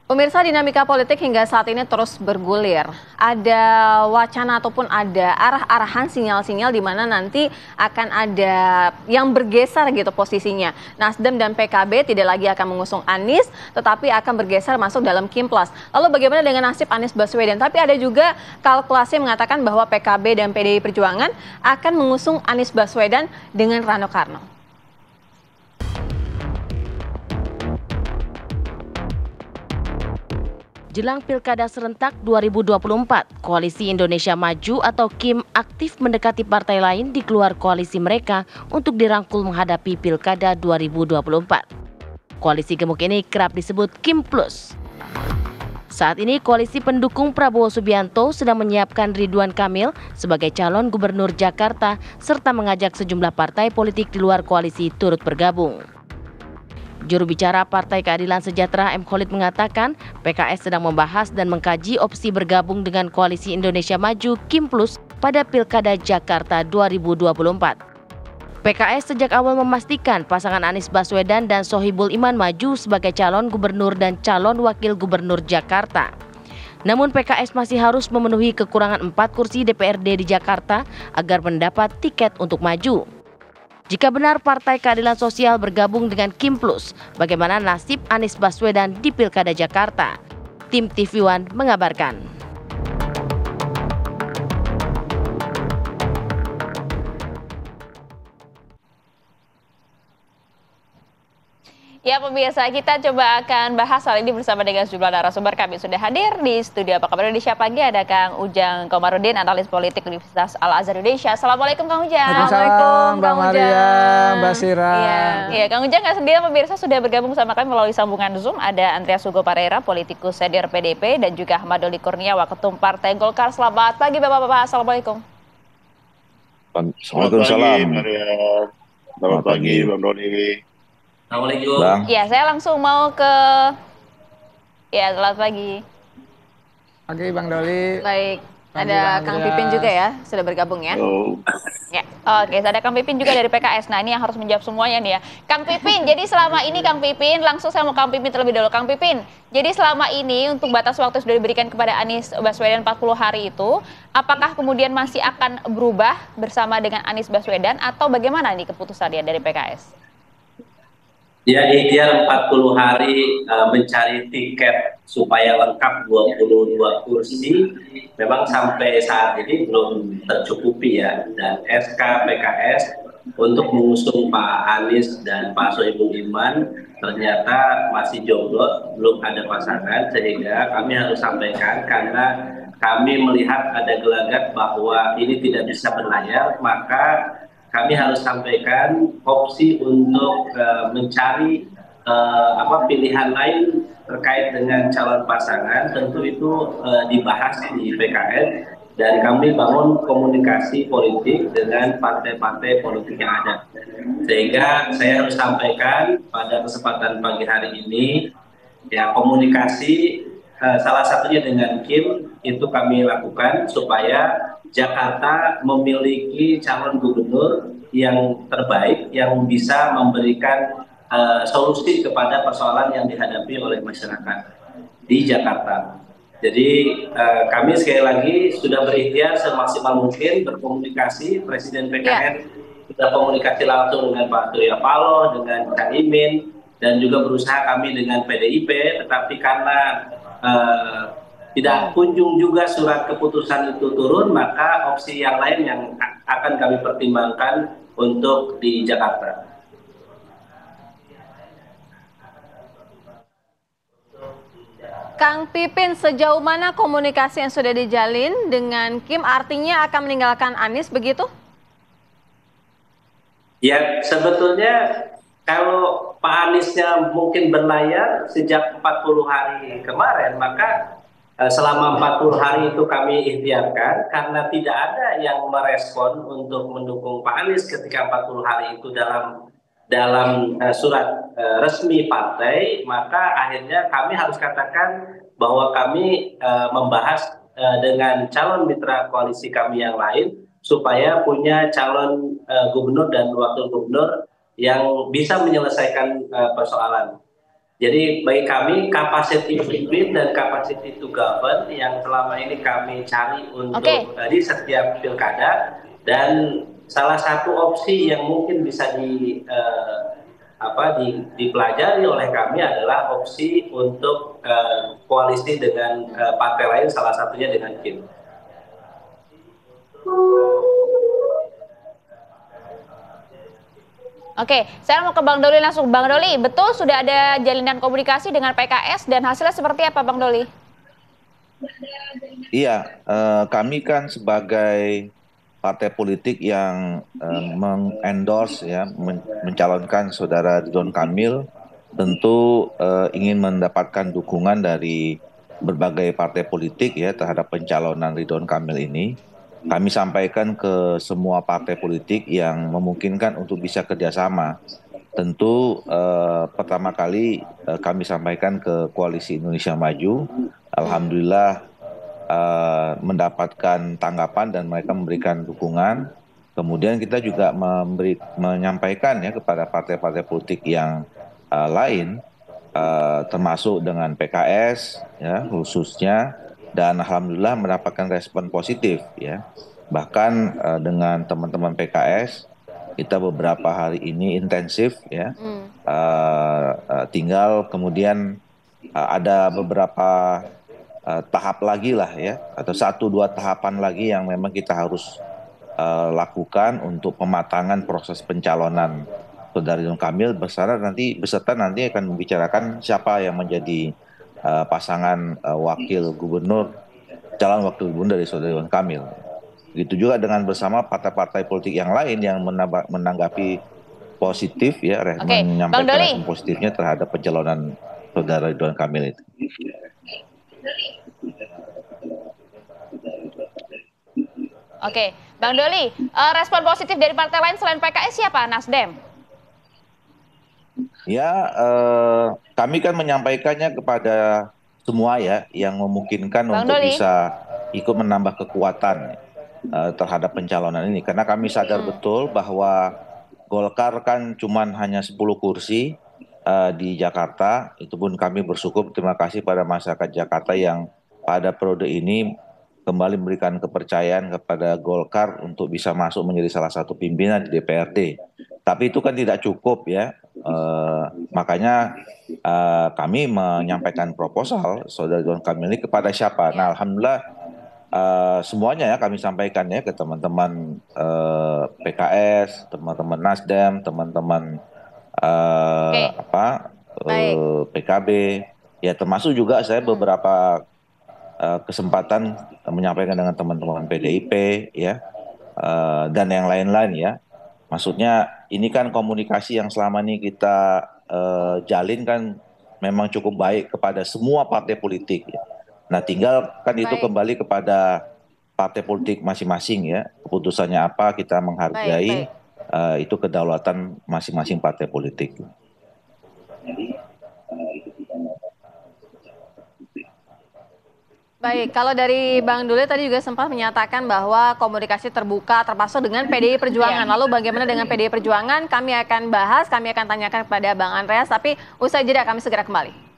Pemirsa, dinamika politik hingga saat ini terus bergulir. Ada wacana ataupun ada arah-arahan sinyal-sinyal di mana nanti akan ada yang bergeser gitu posisinya. Nasdem dan PKB tidak lagi akan mengusung Anies, tetapi akan bergeser masuk dalam Kim Plus. Lalu bagaimana dengan nasib Anies Baswedan? Tapi ada juga kalkulasi yang mengatakan bahwa PKB dan PDI Perjuangan akan mengusung Anies Baswedan dengan Rano Karno. Jelang Pilkada Serentak 2024, Koalisi Indonesia Maju atau KIM aktif mendekati partai lain di luar koalisi mereka untuk dirangkul menghadapi Pilkada 2024. Koalisi gemuk ini kerap disebut KIM Plus. Saat ini koalisi pendukung Prabowo Subianto sedang menyiapkan Ridwan Kamil sebagai calon gubernur Jakarta serta mengajak sejumlah partai politik di luar koalisi turut bergabung. Juru bicara Partai Keadilan Sejahtera M. Khalid mengatakan PKS sedang membahas dan mengkaji opsi bergabung dengan Koalisi Indonesia Maju Kim Plus pada Pilkada Jakarta 2024. PKS sejak awal memastikan pasangan Anies Baswedan dan Sohibul Iman maju sebagai calon gubernur dan calon wakil gubernur Jakarta. Namun PKS masih harus memenuhi kekurangan 4 kursi DPRD di Jakarta agar mendapat tiket untuk maju. Jika benar Partai Keadilan Sosial bergabung dengan Kim Plus, bagaimana nasib Anies Baswedan di Pilkada Jakarta? Tim TV One mengabarkan. Ya pemirsa, kita coba akan bahas hal ini bersama dengan sejumlah narasumber. Kami sudah hadir di studio. Apa kabar Indonesia Pagi? Ada Kang Ujang Komarudin, analis politik Universitas Al-Azhar Indonesia. Assalamualaikum Kang Ujang. Waalaikumsalam, Mbak Maria, Mbak Sira. Iya, Kang Ujang nggak sendiri, pemirsa sudah bergabung sama kami melalui sambungan Zoom. Ada Andreas Hugo Parera, politikus senior PDP, dan juga Ahmad Doli Kurnia, Waketum Partai Golkar. Selamat pagi Bapak-Bapak, Assalamualaikum. Waalaikumsalam. Selamat pagi Bang Doli. Assalamualaikum. Bang. Ya, saya langsung mau ke... Ya, selamat pagi. Pagi Bang Doli. Baik, Pagi, ada Bang Kang Andreas. Pipin juga ya, sudah bergabung ya. Ya, oke, ada Kang Pipin juga dari PKS. Nah, ini yang harus menjawab semuanya nih ya. Kang Pipin, jadi selama ini Kang Pipin, langsung saya mau Kang Pipin terlebih dahulu. Kang Pipin, jadi selama ini untuk batas waktu sudah diberikan kepada Anies Baswedan 40 hari itu, apakah kemudian masih akan berubah bersama dengan Anies Baswedan atau bagaimana nih keputusannya dari PKS? Ya, ikhtiar 40 hari mencari tiket supaya lengkap 22 kursi memang sampai saat ini belum tercukupi ya. Dan SK PKS untuk mengusung Pak Anies dan Pak Sohibul Iman ternyata masih jomblo, belum ada pasangan, sehingga kami harus sampaikan karena kami melihat ada gelagat bahwa ini tidak bisa berlayar, maka kami harus sampaikan opsi untuk mencari pilihan lain terkait dengan calon pasangan. Tentu itu dibahas di PKS dan kami bangun komunikasi politik dengan partai-partai politik yang ada. Sehingga saya harus sampaikan pada kesempatan pagi hari ini ya, komunikasi salah satunya dengan Kim itu kami lakukan supaya Jakarta memiliki calon gubernur yang terbaik yang bisa memberikan solusi kepada persoalan yang dihadapi oleh masyarakat di Jakarta. Jadi kami sekali lagi sudah berikhtiar semaksimal mungkin berkomunikasi. Presiden PKN sudah komunikasi langsung dengan Pak Surya Paloh, dengan Kang Imin, dan juga berusaha kami dengan PDIP, tetapi karena tidak kunjung juga surat keputusan itu turun, maka opsi yang lain yang akan kami pertimbangkan untuk di Jakarta. Kang Pipin, sejauh mana komunikasi yang sudah dijalin dengan Kim artinya akan meninggalkan Anies begitu? Ya, sebetulnya kalau Pak Aniesnya mungkin berlayar sejak 40 hari kemarin, maka selama 40 hari itu kami ikhtiarkan karena tidak ada yang merespon untuk mendukung Pak Anies ketika 40 hari itu dalam surat resmi partai, maka akhirnya kami harus katakan bahwa kami membahas dengan calon mitra koalisi kami yang lain supaya punya calon gubernur dan wakil gubernur yang bisa menyelesaikan persoalan. Jadi bagi kami capacity to lead dan capacity to govern yang selama ini kami cari untuk di setiap pilkada, dan salah satu opsi yang mungkin bisa dipelajari oleh kami adalah opsi untuk koalisi dengan partai lain, salah satunya dengan KIM. Oke, saya mau ke Bang Doli langsung. Bang Doli, betul sudah ada jalinan komunikasi dengan PKS dan hasilnya seperti apa, Bang Doli? Iya, kami kan sebagai partai politik yang mengendorse ya, mencalonkan saudara Ridwan Kamil, tentu ingin mendapatkan dukungan dari berbagai partai politik ya terhadap pencalonan Ridwan Kamil ini. Kami sampaikan ke semua partai politik yang memungkinkan untuk bisa kerjasama. Tentu pertama kali kami sampaikan ke Koalisi Indonesia Maju. Alhamdulillah mendapatkan tanggapan dan mereka memberikan dukungan. Kemudian kita juga menyampaikan ya kepada partai-partai politik yang lain, termasuk dengan PKS ya khususnya. Dan alhamdulillah mendapatkan respon positif ya. Bahkan dengan teman-teman PKS kita beberapa hari ini intensif ya. Tinggal kemudian ada beberapa tahap lagi lah ya, atau 1-2 tahapan lagi yang memang kita harus lakukan untuk pematangan proses pencalonan saudara Ridwan Kamil beserta nanti akan membicarakan siapa yang menjadi pasangan calon wakil gubernur dari saudara Ridwan Kamil. Begitu juga dengan bersama partai-partai politik yang lain yang menanggapi positif ya, menyampaikan respon positifnya terhadap pencalonan saudara Ridwan Kamil itu. Oke, Bang Doli, respon positif dari partai lain selain PKS siapa? Nasdem? Ya, kami kan menyampaikannya kepada semua ya yang memungkinkan untuk bisa ikut menambah kekuatan terhadap pencalonan ini. Karena kami sadar betul bahwa Golkar kan cuman hanya 10 kursi di Jakarta. Itu pun kami bersyukur, terima kasih pada masyarakat Jakarta yang pada periode ini kembali memberikan kepercayaan kepada Golkar untuk bisa masuk menjadi salah satu pimpinan di DPRD. Tapi itu kan tidak cukup ya. Makanya kami menyampaikan proposal saudara Ridwan Kamil ini kepada siapa. Nah, alhamdulillah semuanya ya kami sampaikan ya ke teman-teman PKS, teman-teman Nasdem, teman-teman PKB, ya termasuk juga saya beberapa kesempatan menyampaikan dengan teman-teman PDIP ya dan yang lain-lain ya. Maksudnya ini kan komunikasi yang selama ini kita jalin kan memang cukup baik kepada semua partai politik ya. Nah, tinggal kan itu kembali kepada partai politik masing-masing ya. Keputusannya apa kita menghargai, itu kedaulatan masing-masing partai politik. Baik, kalau dari Bang Doli tadi juga sempat menyatakan bahwa komunikasi terbuka termasuk dengan PDI Perjuangan. Lalu bagaimana dengan PDI Perjuangan? Kami akan bahas, kami akan tanyakan kepada Bang Andreas, tapi usai jeda kami segera kembali.